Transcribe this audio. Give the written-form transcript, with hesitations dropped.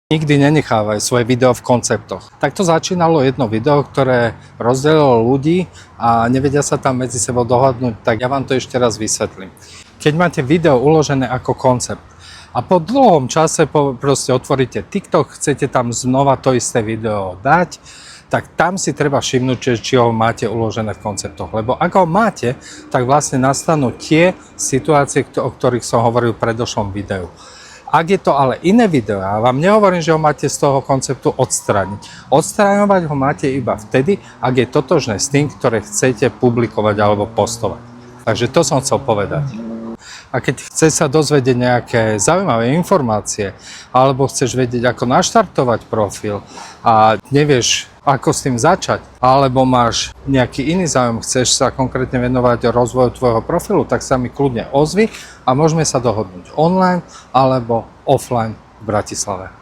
Nikdy nenechávaj svoje video v konceptoch. Takto začínalo jedno video, ktoré rozdelilo ľudí a nevedia sa tam medzi sebou dohodnúť, tak ja vám to ešte raz vysvetlím. Keď máte video uložené ako koncept a po dlhom čase proste otvoríte TikTok, chcete tam znova to isté video dať, tak tam si treba všimnúť, či ho máte uložené v konceptoch. Lebo ak ho máte, tak vlastne nastanú tie situácie, o ktorých som hovoril v predošlom videu. Ak je to ale iné video, ja vám nehovorím, že ho máte z toho konceptu odstrániť. Odstráňovať ho máte iba vtedy, ak je totožné s tým, ktoré chcete publikovať alebo postovať. Takže to som chcel povedať. A keď chceš sa dozvedieť nejaké zaujímavé informácie, alebo chceš vedieť, ako naštartovať profil a nevieš, ako s tým začať, alebo máš nejaký iný záujem, chceš sa konkrétne venovať rozvoju tvojho profilu, tak sa mi kľudne ozvi a môžeme sa dohodnúť online alebo offline v Bratislave.